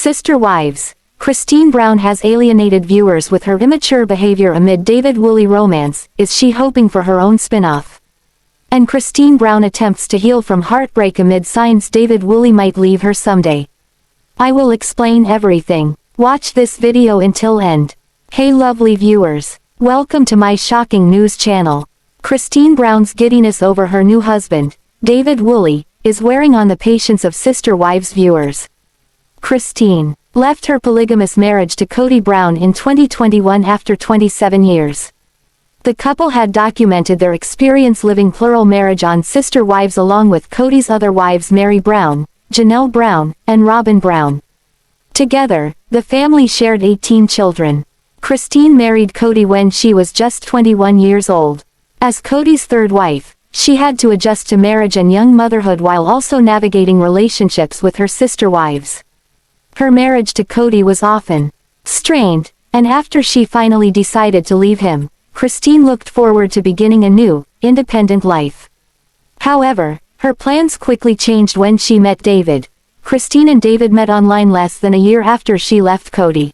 Sister Wives. Christine Brown has alienated viewers with her immature behavior amid David Woolley romance. Is she hoping for her own spin-off? And Christine Brown attempts to heal from heartbreak amid signs David Woolley might leave her someday. I will explain everything. Watch this video until end. Hey lovely viewers. Welcome to my shocking news channel. Christine Brown's giddiness over her new husband, David Woolley, is wearing on the patience of Sister Wives viewers. Christine left her polygamous marriage to Kody Brown in 2021 after 27 years. The couple had documented their experience living plural marriage on Sister Wives along with Kody's other wives Meri Brown, Janelle Brown, and Robyn Brown. Together, the family shared 18 children. Christine married Kody when she was just 21 years old. As Kody's third wife, she had to adjust to marriage and young motherhood while also navigating relationships with her sister wives. Her marriage to Kody was often strained, and after she finally decided to leave him, Christine looked forward to beginning a new, independent life. However, her plans quickly changed when she met David. Christine and David met online less than a year after she left Kody.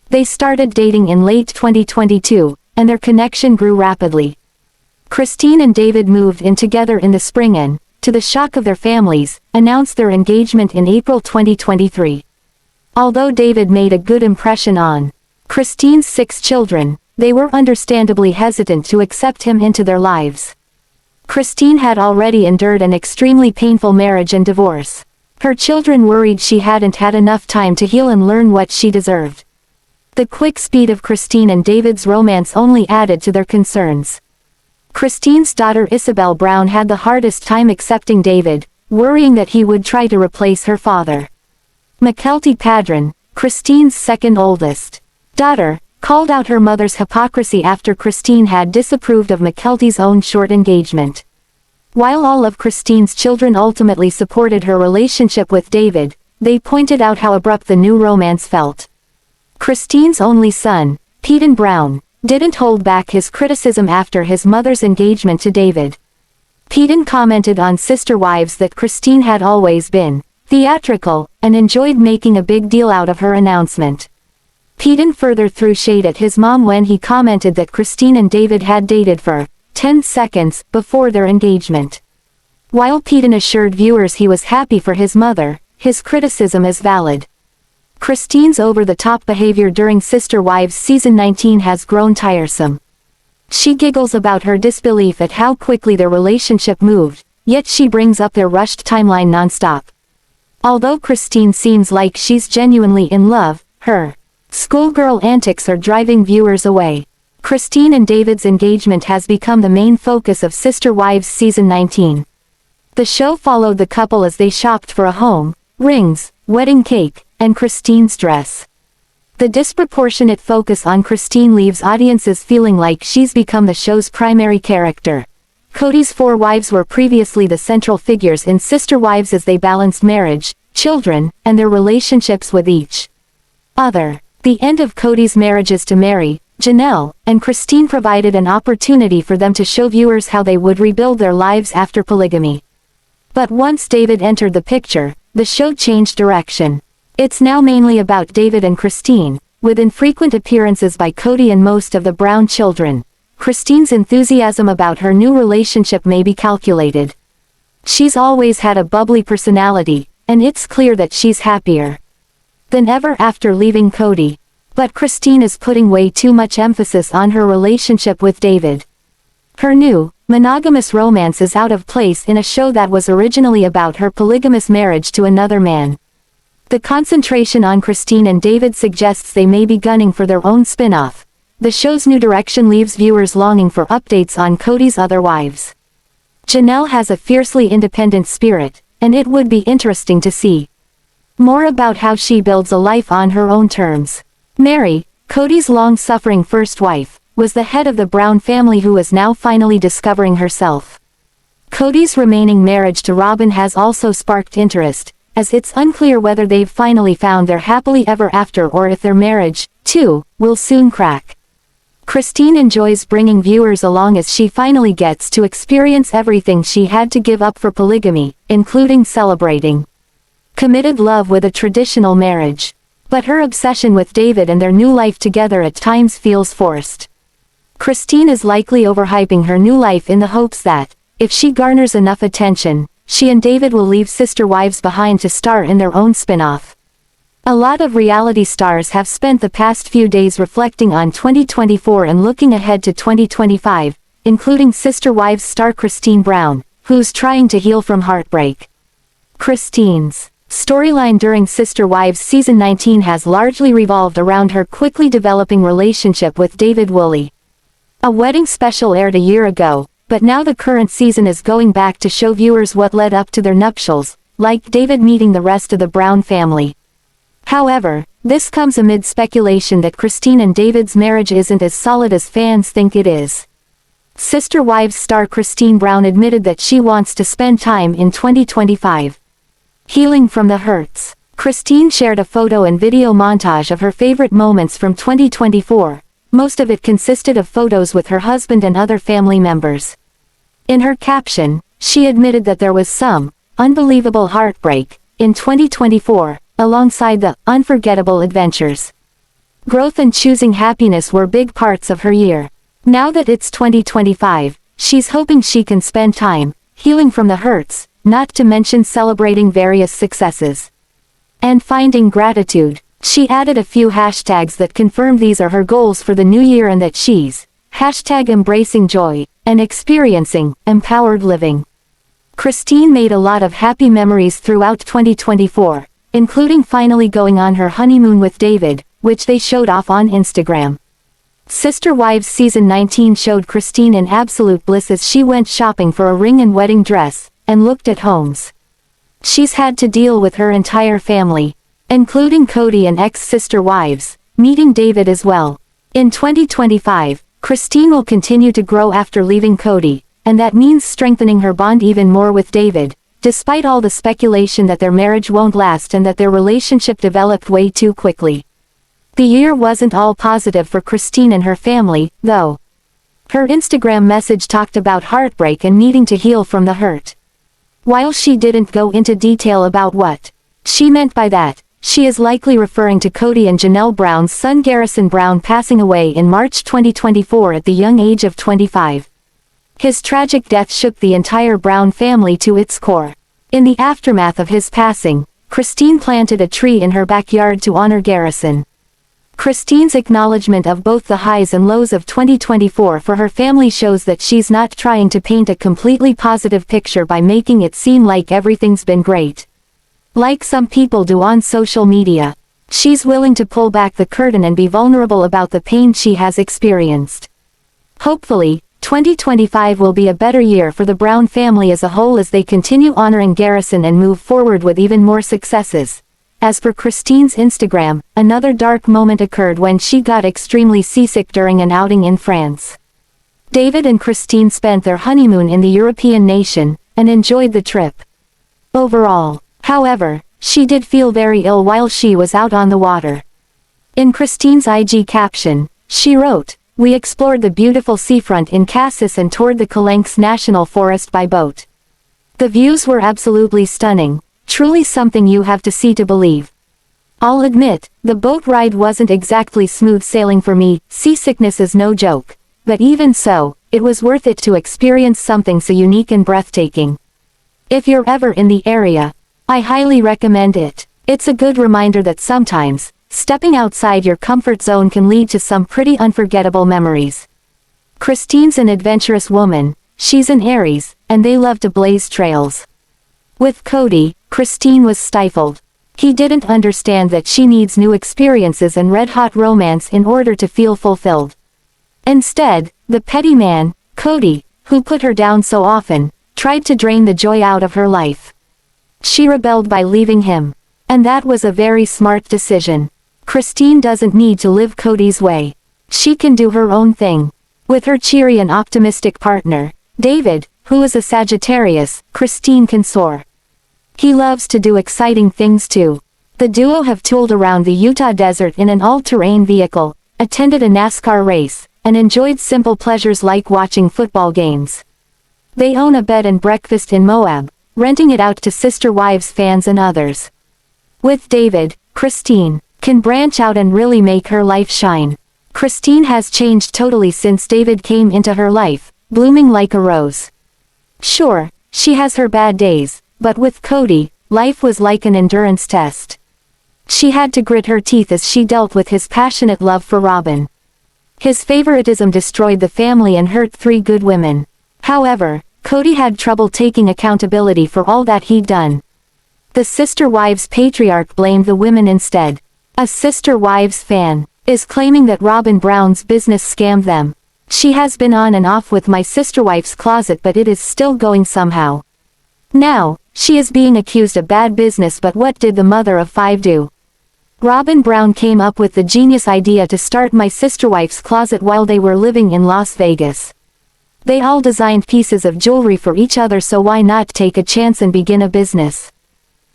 They started dating in late 2022, and their connection grew rapidly. Christine and David moved in together in the spring and, to the shock of their families, announced their engagement in April 2023. Although David made a good impression on Christine's 6 children, they were understandably hesitant to accept him into their lives. Christine had already endured an extremely painful marriage and divorce. Her children worried she hadn't had enough time to heal and learn what she deserved. The quick speed of Christine and David's romance only added to their concerns. Christine's daughter Isabel Brown had the hardest time accepting David, worrying that he would try to replace her father. Mykelti, Christine's second oldest daughter, called out her mother's hypocrisy after Christine had disapproved of Mykelti's own short engagement. While all of Christine's children ultimately supported her relationship with David, they pointed out how abrupt the new romance felt. Christine's only son, Peyton Brown, didn't hold back his criticism after his mother's engagement to David. Peyton commented on Sister Wives that Christine had always been theatrical, and enjoyed making a big deal out of her announcement. Peyton further threw shade at his mom when he commented that Christine and David had dated for 10 seconds before their engagement. While Peyton assured viewers he was happy for his mother, his criticism is valid. Christine's over-the-top behavior during Sister Wives season 19 has grown tiresome. She giggles about her disbelief at how quickly their relationship moved, yet she brings up their rushed timeline nonstop. Although Christine seems like she's genuinely in love, her schoolgirl antics are driving viewers away. Christine and David's engagement has become the main focus of Sister Wives season 19. The show followed the couple as they shopped for a home, rings, wedding cake, and Christine's dress. The disproportionate focus on Christine leaves audiences feeling like she's become the show's primary character. Kody's 4 wives were previously the central figures in Sister Wives as they balanced marriage, children, and their relationships with each other. The end of Kody's marriages to Meri, Janelle, and Christine provided an opportunity for them to show viewers how they would rebuild their lives after polygamy. But once David entered the picture, the show changed direction. It's now mainly about David and Christine, with infrequent appearances by Kody and most of the Brown children. Christine's enthusiasm about her new relationship may be calculated. She's always had a bubbly personality, and it's clear that she's happier than ever after leaving Kody. But Christine is putting way too much emphasis on her relationship with David. Her new, monogamous romance is out of place in a show that was originally about her polygamous marriage to another man. The concentration on Christine and David suggests they may be gunning for their own spin-off. The show's new direction leaves viewers longing for updates on Kody's other wives. Janelle has a fiercely independent spirit, and it would be interesting to see more about how she builds a life on her own terms. Meri, Kody's long-suffering first wife, was the head of the Brown family who is now finally discovering herself. Kody's remaining marriage to Robyn has also sparked interest, as it's unclear whether they've finally found their happily ever after or if their marriage, too, will soon crack. Christine enjoys bringing viewers along as she finally gets to experience everything she had to give up for polygamy, including celebrating committed love with a traditional marriage. But her obsession with David and their new life together at times feels forced. Christine is likely overhyping her new life in the hopes that, if she garners enough attention, she and David will leave sister wives behind to star in their own spin-off. A lot of reality stars have spent the past few days reflecting on 2024 and looking ahead to 2025, including Sister Wives star Christine Brown, who's trying to heal from heartbreak. Christine's storyline during Sister Wives season 19 has largely revolved around her quickly developing relationship with David Woolley. A wedding special aired a year ago, but now the current season is going back to show viewers what led up to their nuptials, like David meeting the rest of the Brown family. However, this comes amid speculation that Christine and David's marriage isn't as solid as fans think it is. Sister Wives star Christine Brown admitted that she wants to spend time in 2025 healing from the hurts. Christine shared a photo and video montage of her favorite moments from 2024. Most of it consisted of photos with her husband and other family members. In her caption, she admitted that there was some unbelievable heartbreak in 2024, alongside the unforgettable adventures. Growth and choosing happiness were big parts of her year. Now that it's 2025, she's hoping she can spend time healing from the hurts, not to mention celebrating various successes and finding gratitude. She added a few hashtags that confirmed these are her goals for the new year and that she's #embracing joy and experiencing empowered living. Christine made a lot of happy memories throughout 2024, including finally going on her honeymoon with David, which they showed off on Instagram. Sister Wives season 19 showed Christine in absolute bliss as she went shopping for a ring and wedding dress, and looked at homes. She's had to deal with her entire family, including Kody and ex-sister wives, meeting David as well. In 2025, Christine will continue to grow after leaving Kody, and that means strengthening her bond even more with David, despite all the speculation that their marriage won't last and that their relationship developed way too quickly. The year wasn't all positive for Christine and her family, though. Her Instagram message talked about heartbreak and needing to heal from the hurt. While she didn't go into detail about what she meant by that, she is likely referring to Kody and Janelle Brown's son Garrison Brown passing away in March 2024 at the young age of 25. His tragic death shook the entire Brown family to its core. In the aftermath of his passing, Christine planted a tree in her backyard to honor Garrison. Christine's acknowledgement of both the highs and lows of 2024 for her family shows that she's not trying to paint a completely positive picture by making it seem like everything's been great. Like some people do on social media, she's willing to pull back the curtain and be vulnerable about the pain she has experienced. Hopefully, 2025 will be a better year for the Brown family as a whole as they continue honoring Garrison and move forward with even more successes. As for Christine's Instagram, another dark moment occurred when she got extremely seasick during an outing in France. David and Christine spent their honeymoon in the European nation, and enjoyed the trip. Overall, however, she did feel very ill while she was out on the water. In Christine's IG caption, she wrote, "We explored the beautiful seafront in Cassis and toured the Calanques National Forest by boat. The views were absolutely stunning. Truly something you have to see to believe. I'll admit, the boat ride wasn't exactly smooth sailing for me, seasickness is no joke. But even so, it was worth it to experience something so unique and breathtaking. If you're ever in the area, I highly recommend it. It's a good reminder that sometimes, stepping outside your comfort zone can lead to some pretty unforgettable memories." Christine's an adventurous woman, she's an Aries, and they love to blaze trails. With Kody, Christine was stifled. He didn't understand that she needs new experiences and red-hot romance in order to feel fulfilled. Instead, the petty man, Kody, who put her down so often, tried to drain the joy out of her life. She rebelled by leaving him. And that was a very smart decision. Christine doesn't need to live Kody's way. She can do her own thing. With her cheery and optimistic partner, David, who is a Sagittarius, Christine can soar. He loves to do exciting things too. The duo have tooled around the Utah desert in an all-terrain vehicle, attended a NASCAR race, and enjoyed simple pleasures like watching football games. They own a bed and breakfast in Moab, renting it out to Sister Wives fans and others. With David, Christine can branch out and really make her life shine. Christine has changed totally since David came into her life, blooming like a rose. Sure, she has her bad days, but with Kody, life was like an endurance test. She had to grit her teeth as she dealt with his passionate love for Robyn. His favoritism destroyed the family and hurt 3 good women. However, Kody had trouble taking accountability for all that he'd done. The Sister Wives patriarch blamed the women instead. A Sister Wives fan is claiming that Robyn Brown's business scammed them. She has been on and off with my sister wife's closet, but it is still going somehow. Now, she is being accused of bad business, but what did the mother of 5 do? Robyn Brown came up with the genius idea to start my sister wife's closet while they were living in Las Vegas. They all designed pieces of jewelry for each other, so why not take a chance and begin a business?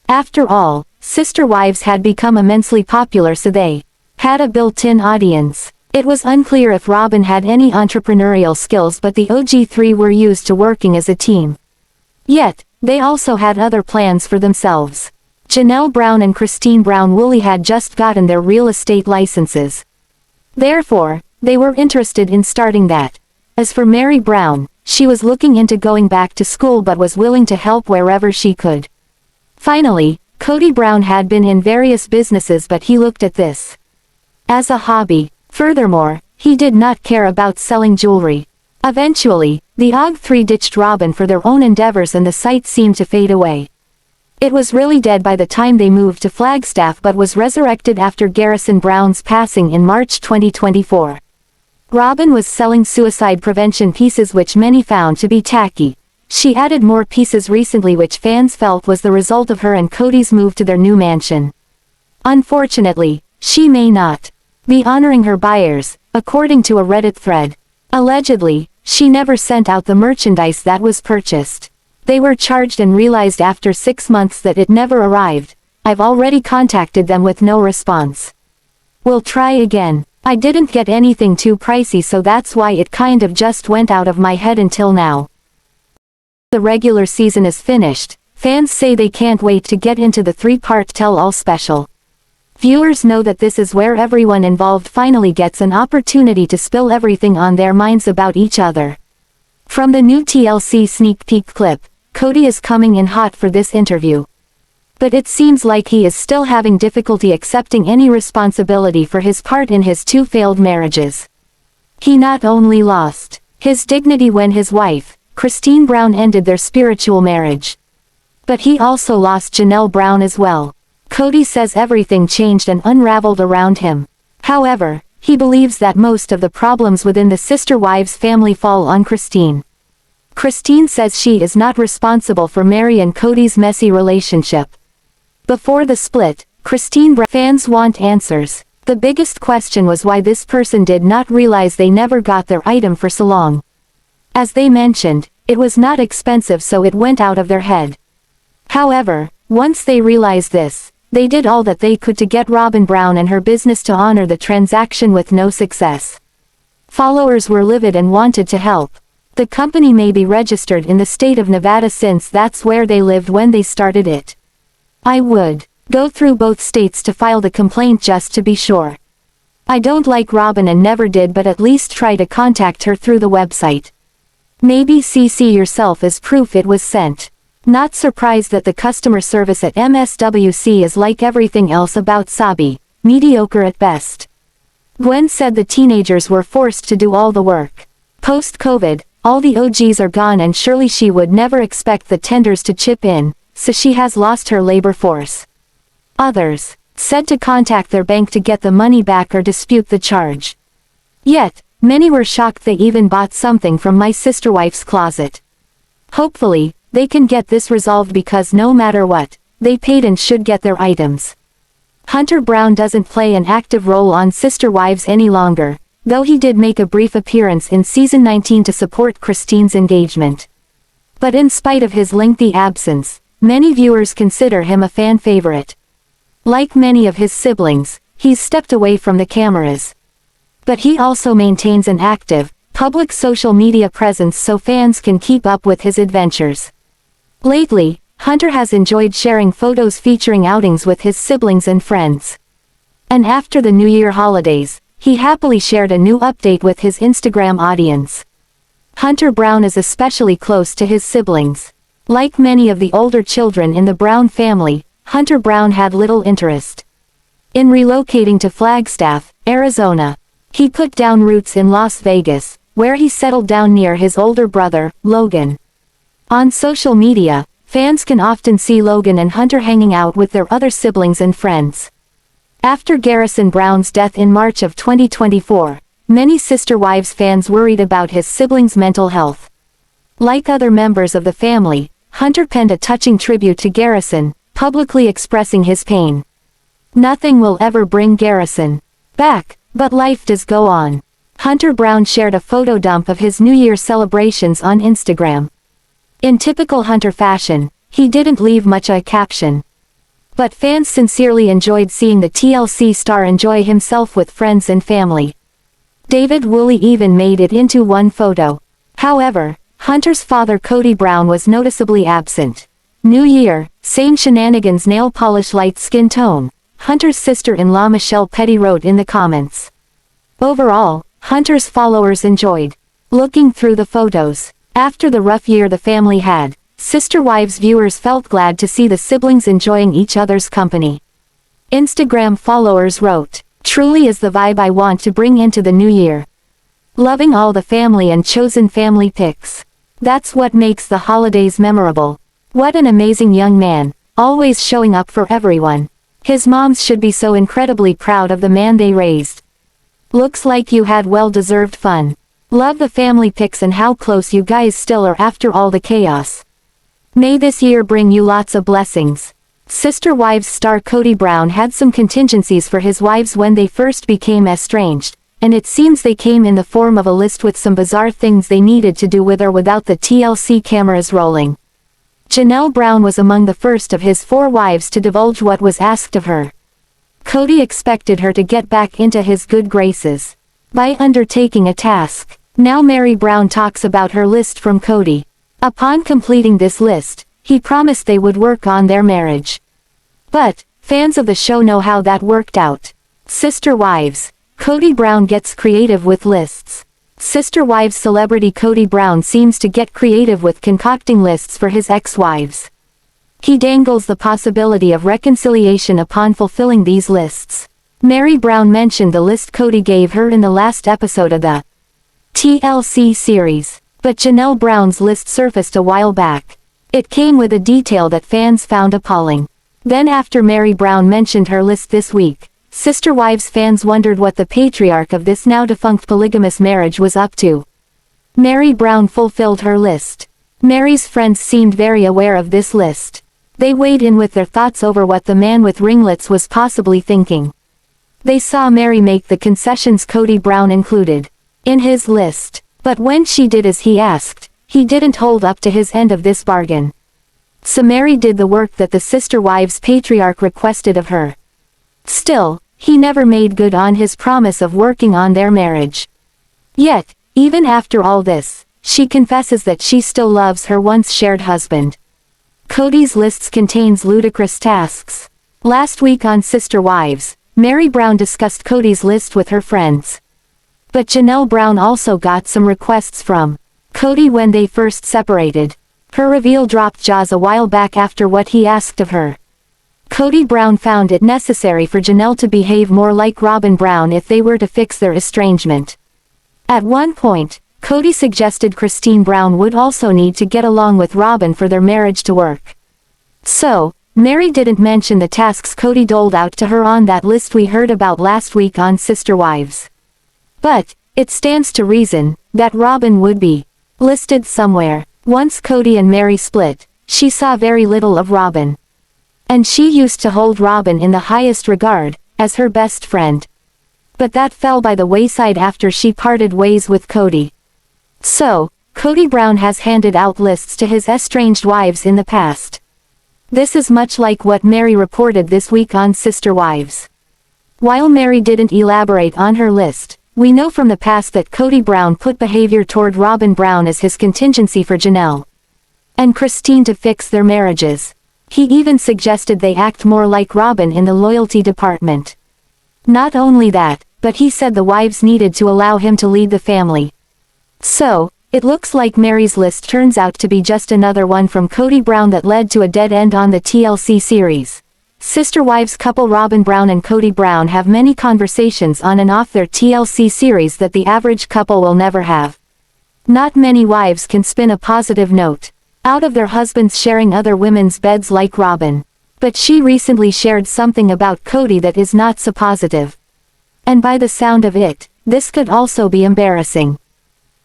After all, Sister Wives had become immensely popular, so they had a built-in audience. It was unclear if Robyn had any entrepreneurial skills, but the OG3 were used to working as a team. Yet, they also had other plans for themselves. Janelle Brown and Christine Brown Woolley had just gotten their real estate licenses. Therefore, they were interested in starting that. As for Meri Brown, she was looking into going back to school but was willing to help wherever she could. Finally, Kody Brown had been in various businesses, but he looked at this as a hobby. Furthermore, he did not care about selling jewelry. Eventually, the OG3 ditched Robyn for their own endeavors and the site seemed to fade away. It was really dead by the time they moved to Flagstaff, but was resurrected after Garrison Brown's passing in March 2024. Robyn was selling suicide prevention pieces, which many found to be tacky. She added more pieces recently, which fans felt was the result of her and Kody's move to their new mansion. Unfortunately, she may not be honoring her buyers, according to a Reddit thread. Allegedly, she never sent out the merchandise that was purchased. They were charged and realized after 6 months that it never arrived. I've already contacted them with no response. We'll try again. I didn't get anything too pricey, so that's why it kind of just went out of my head until now. The regular season is finished. Fans say they can't wait to get into the 3-part tell-all special. Viewers know that this is where everyone involved finally gets an opportunity to spill everything on their minds about each other. From the new TLC sneak peek clip, Kody is coming in hot for this interview. But it seems like he is still having difficulty accepting any responsibility for his part in his 2 failed marriages. He not only lost his dignity when his wife, Christine Brown, ended their spiritual marriage, but he also lost Janelle Brown as well. Kody says everything changed and unraveled around him. However, he believes that most of the problems within the Sister Wives family fall on Christine. Christine says she is not responsible for Meri and Kody's messy relationship. Before the split, fans want answers. The biggest question was why this person did not realize they never got their item for so long. As they mentioned, it was not expensive, so it went out of their head. However, once they realized this, they did all that they could to get Robyn Brown and her business to honor the transaction with no success. Followers were livid and wanted to help. The company may be registered in the state of Nevada since that's where they lived when they started it. I would go through both states to file the complaint just to be sure. I don't like Robyn and never did, but at least try to contact her through the website. Maybe CC yourself as proof it was sent. Not surprised that the customer service at MSWC is like everything else about Sabi, mediocre at best. Gwen said the teenagers were forced to do all the work. Post-COVID, all the OGs are gone and surely she would never expect the tenders to chip in, so she has lost her labor force. Others said to contact their bank to get the money back or dispute the charge. Yet, many were shocked they even bought something from my sister wife's closet. Hopefully, they can get this resolved because no matter what, they paid and should get their items. Hunter Brown doesn't play an active role on Sister Wives any longer, though he did make a brief appearance in season 19 to support Christine's engagement. But in spite of his lengthy absence, many viewers consider him a fan favorite. Like many of his siblings, he's stepped away from the cameras. But he also maintains an active, public social media presence so fans can keep up with his adventures. Lately, Hunter has enjoyed sharing photos featuring outings with his siblings and friends. And after the New Year holidays, he happily shared a new update with his Instagram audience. Hunter Brown is especially close to his siblings. Like many of the older children in the Brown family, Hunter Brown had little interest in relocating to Flagstaff, Arizona. He put down roots in Las Vegas, where he settled down near his older brother, Logan. On social media, fans can often see Logan and Hunter hanging out with their other siblings and friends. After Garrison Brown's death in March of 2024, many Sister Wives fans worried about his siblings' mental health. Like other members of the family, Hunter penned a touching tribute to Garrison, publicly expressing his pain. "Nothing will ever bring Garrison back, but life does go on." Hunter Brown shared a photo dump of his New Year celebrations on Instagram. In typical Hunter fashion, he didn't leave much of a caption. But fans sincerely enjoyed seeing the TLC star enjoy himself with friends and family. David Woolley even made it into one photo. However, Hunter's father Kody Brown was noticeably absent. New Year, same shenanigans, nail polish, light skin tone, Hunter's sister-in-law Mykelti wrote in the comments. Overall, Hunter's followers enjoyed looking through the photos. After the rough year the family had, Sister Wives viewers felt glad to see the siblings enjoying each other's company. Instagram followers wrote, "Truly is the vibe I want to bring into the new year. Loving all the family and chosen family pics. That's what makes the holidays memorable. What an amazing young man, always showing up for everyone. His moms should be so incredibly proud of the man they raised. Looks like you had well-deserved fun. Love the family pics and how close you guys still are after all the chaos. May this year bring you lots of blessings." Sister Wives star Kody Brown had some contingencies for his wives when they first became estranged, and it seems they came in the form of a list with some bizarre things they needed to do with or without the TLC cameras rolling. Janelle Brown was among the first of his 4 wives to divulge what was asked of her. Kody expected her to get back into his good graces by undertaking a task. Now Meri Brown talks about her list from Kody. Upon completing this list, he promised they would work on their marriage. But, fans of the show know how that worked out. Sister Wives. Kody Brown gets creative with lists. Sister Wives celebrity Kody Brown seems to get creative with concocting lists for his ex-wives. He dangles the possibility of reconciliation upon fulfilling these lists. Meri Brown mentioned the list Kody gave her in the last episode of the TLC series. But Janelle Brown's list surfaced a while back. It came with a detail that fans found appalling. Then after Meri Brown mentioned her list this week, Sister Wives fans wondered what the patriarch of this now-defunct polygamous marriage was up to. Meri Brown fulfilled her list. Meri's friends seemed very aware of this list. They weighed in with their thoughts over what the man with ringlets was possibly thinking. They saw Meri make the concessions Kody Brown included in his list. But when she did as he asked, he didn't hold up to his end of this bargain. So Meri did the work that the Sister Wives patriarch requested of her. Still, he never made good on his promise of working on their marriage. Yet, even after all this, she confesses that she still loves her once shared husband. Kody's lists contains ludicrous tasks. Last week on Sister Wives, Meri Brown discussed Kody's list with her friends. But Janelle Brown also got some requests from Kody when they first separated. Her reveal dropped jaws a while back after what he asked of her. Kody Brown found it necessary for Janelle to behave more like Robyn Brown if they were to fix their estrangement. At one point, Kody suggested Christine Brown would also need to get along with Robyn for their marriage to work. So, Meri didn't mention the tasks Kody doled out to her on that list we heard about last week on Sister Wives. But, it stands to reason, that Robyn would be listed somewhere. Once Kody and Meri split, she saw very little of Robyn. And she used to hold Robyn in the highest regard, as her best friend. But that fell by the wayside after she parted ways with Kody. So, Kody Brown has handed out lists to his estranged wives in the past. This is much like what Meri reported this week on Sister Wives. While Meri didn't elaborate on her list, we know from the past that Kody Brown put behavior toward Robyn Brown as his contingency for Janelle and Christine to fix their marriages. He even suggested they act more like Robyn in the loyalty department. Not only that, but he said the wives needed to allow him to lead the family. So, it looks like Meri's list turns out to be just another one from Kody Brown that led to a dead end on the TLC series. Sister wives couple Robyn Brown and Kody Brown have many conversations on and off their TLC series that the average couple will never have. Not many wives can spin a positive note out of their husbands sharing other women's beds like Robyn. But she recently shared something about Kody that is not so positive. And by the sound of it, this could also be embarrassing.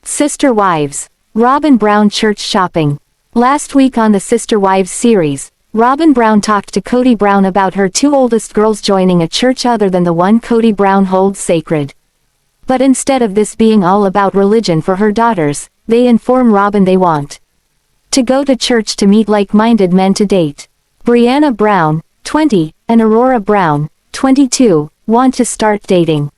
Sister Wives. Robyn Brown church shopping. Last week on the Sister Wives series, Robyn Brown talked to Kody Brown about her two oldest girls joining a church other than the one Kody Brown holds sacred. But instead of this being all about religion for her daughters, they inform Robyn they want to go to church to meet like-minded men to date. Brianna Brown, 20, and Aurora Brown, 22, want to start dating.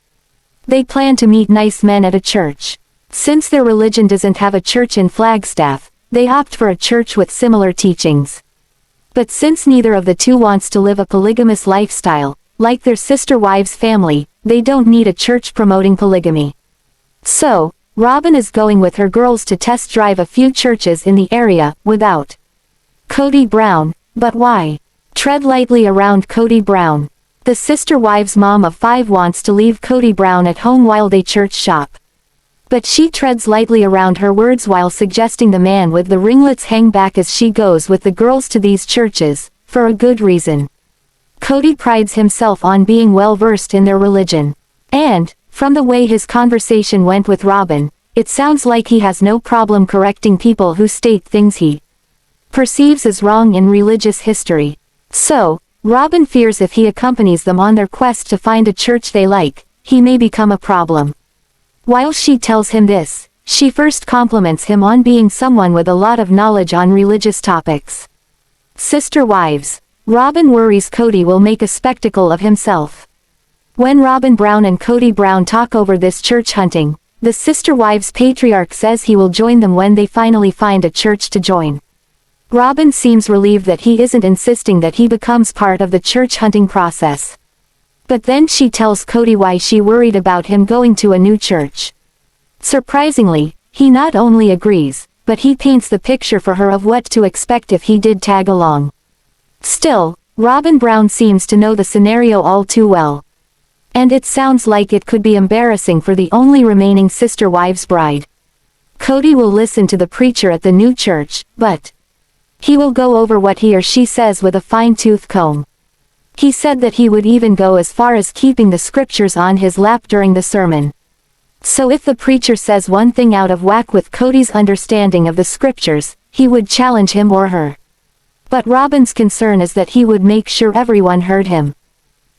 They plan to meet nice men at a church. Since their religion doesn't have a church in Flagstaff, they opt for a church with similar teachings. But since neither of the two wants to live a polygamous lifestyle, like their sister wives' family, they don't need a church promoting polygamy. So, Robyn is going with her girls to test drive a few churches in the area, without Kody Brown. But why? Tread lightly around Kody Brown. The sister wives' mom of 5 wants to leave Kody Brown at home while they church shop. But she treads lightly around her words while suggesting the man with the ringlets hang back as she goes with the girls to these churches, for a good reason. Kody prides himself on being well versed in their religion. And, from the way his conversation went with Robyn, it sounds like he has no problem correcting people who state things he perceives as wrong in religious history. So, Robyn fears if he accompanies them on their quest to find a church they like, he may become a problem. While she tells him this, she first compliments him on being someone with a lot of knowledge on religious topics. Sister Wives. Robyn worries Kody will make a spectacle of himself. When Robyn Brown and Kody Brown talk over this church hunting, the Sister Wives patriarch says he will join them when they finally find a church to join. Robyn seems relieved that he isn't insisting that he becomes part of the church hunting process. But then she tells Kody why she worried about him going to a new church. Surprisingly, he not only agrees, but he paints the picture for her of what to expect if he did tag along. Still, Robyn Brown seems to know the scenario all too well. And it sounds like it could be embarrassing for the only remaining Sister Wives bride. Kody will listen to the preacher at the new church, but he will go over what he or she says with a fine-tooth comb. He said that he would even go as far as keeping the scriptures on his lap during the sermon. So if the preacher says one thing out of whack with Kody's understanding of the scriptures, he would challenge him or her. But Robyn's concern is that he would make sure everyone heard him.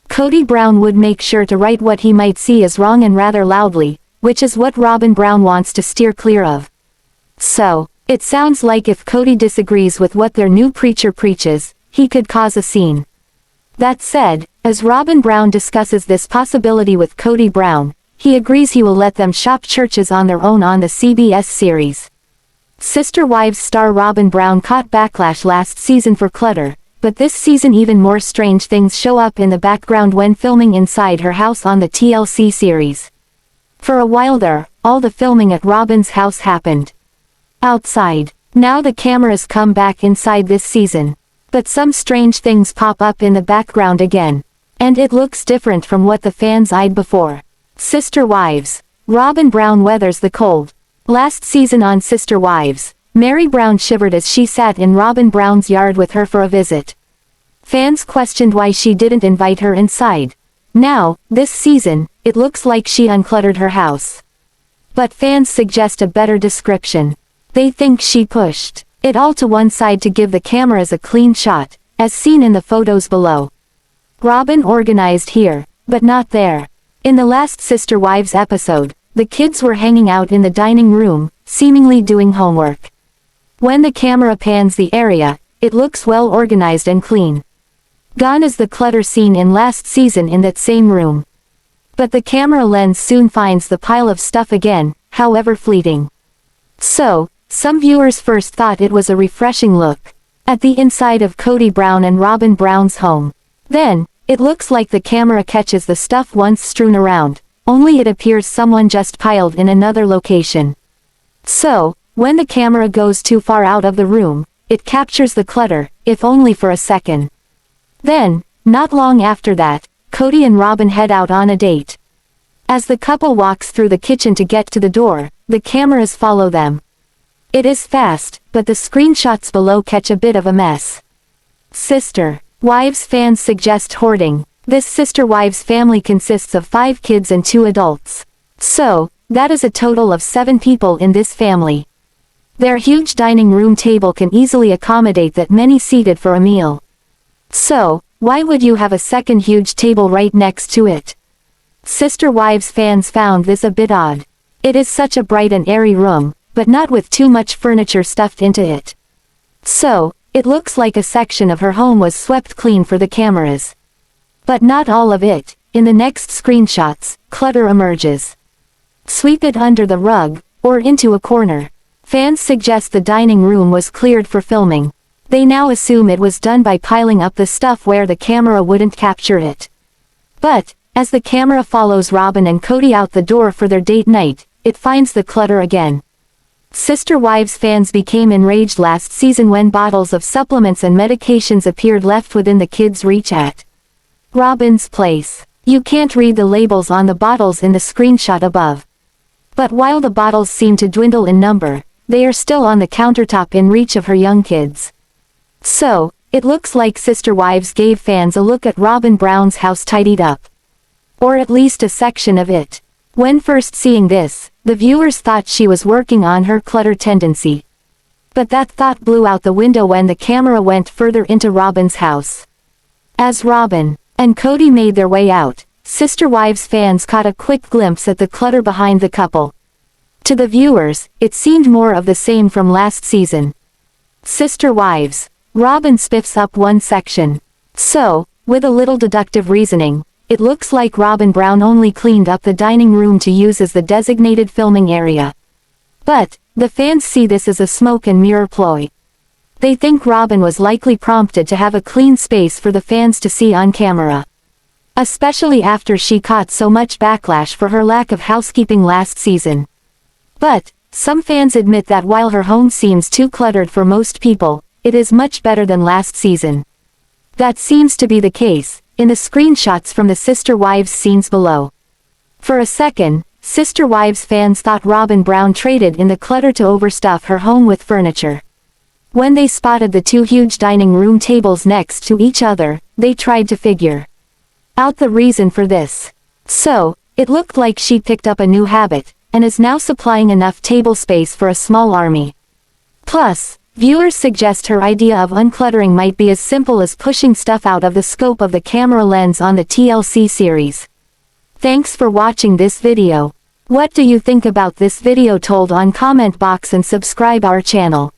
Kody Brown would make sure to write what he might see as wrong and rather loudly, which is what Robyn Brown wants to steer clear of. So, it sounds like if Kody disagrees with what their new preacher preaches, he could cause a scene. That said, as Robyn Brown discusses this possibility with Kody Brown, he agrees he will let them shop churches on their own on the CBS series. Sister Wives star Robyn Brown caught backlash last season for clutter, but this season even more strange things show up in the background when filming inside her house on the TLC series. For a while there, all the filming at Robyn's house happened outside. Now the cameras come back inside this season. But some strange things pop up in the background again. And it looks different from what the fans eyed before. Sister Wives. Robyn Brown weathers the cold. Last season on Sister Wives, Meri Brown shivered as she sat in Robyn Brown's yard with her for a visit. Fans questioned why she didn't invite her inside. Now, this season, it looks like she uncluttered her house. But fans suggest a better description. They think she pushed it all to one side to give the cameras a clean shot, as seen in the photos below. Robyn organized here, but not there. In the last Sister Wives episode, the kids were hanging out in the dining room, seemingly doing homework. When the camera pans the area, it looks well organized and clean. Gone is the clutter seen in last season in that same room. But the camera lens soon finds the pile of stuff again, however fleeting. So, some viewers first thought it was a refreshing look at the inside of Kody Brown and Robyn Brown's home. Then, it looks like the camera catches the stuff once strewn around, only it appears someone just piled in another location. So, when the camera goes too far out of the room, it captures the clutter, if only for a second. Then, not long after that, Kody and Robyn head out on a date. As the couple walks through the kitchen to get to the door, the cameras follow them. It is fast, but the screenshots below catch a bit of a mess. Sister Wives fans suggest hoarding. This sister wives family consists of 5 kids and 2 adults. So, that is a total of 7 people in this family. Their huge dining room table can easily accommodate that many seated for a meal. So, why would you have a second huge table right next to it? Sister Wives fans found this a bit odd. It is such a bright and airy room, but not with too much furniture stuffed into it. So, it looks like a section of her home was swept clean for the cameras. But not all of it. In the next screenshots, clutter emerges. Sweep it under the rug, or into a corner. Fans suggest the dining room was cleared for filming. They now assume it was done by piling up the stuff where the camera wouldn't capture it. But, as the camera follows Robyn and Kody out the door for their date night, it finds the clutter again. Sister Wives fans became enraged last season when bottles of supplements and medications appeared left within the kids' reach at Robyn's place. You can't read the labels on the bottles in the screenshot above. But while the bottles seem to dwindle in number, they are still on the countertop in reach of her young kids. So, it looks like Sister Wives gave fans a look at Robyn Brown's house tidied up. Or at least a section of it. When first seeing this, the viewers thought she was working on her clutter tendency. But that thought blew out the window when the camera went further into Robyn's house. As Robyn and Kody made their way out, Sister Wives fans caught a quick glimpse at the clutter behind the couple. To the viewers, it seemed more of the same from last season. Sister Wives. Robyn spiffs up one section. So, with a little deductive reasoning, it looks like Robyn Brown only cleaned up the dining room to use as the designated filming area. But, the fans see this as a smoke and mirror ploy. They think Robyn was likely prompted to have a clean space for the fans to see on camera. Especially after she caught so much backlash for her lack of housekeeping last season. But, some fans admit that while her home seems too cluttered for most people, it is much better than last season. That seems to be the case, in the screenshots from the Sister Wives scenes below. For a second, Sister Wives fans thought Robyn Brown traded in the clutter to overstuff her home with furniture. When they spotted the 2 huge dining room tables next to each other, they tried to figure out the reason for this. So, it looked like she picked up a new habit, and is now supplying enough table space for a small army. Plus, viewers suggest her idea of uncluttering might be as simple as pushing stuff out of the scope of the camera lens on the TLC series. Thanks for watching this video. What do you think about this video? Told on comment box and subscribe our channel.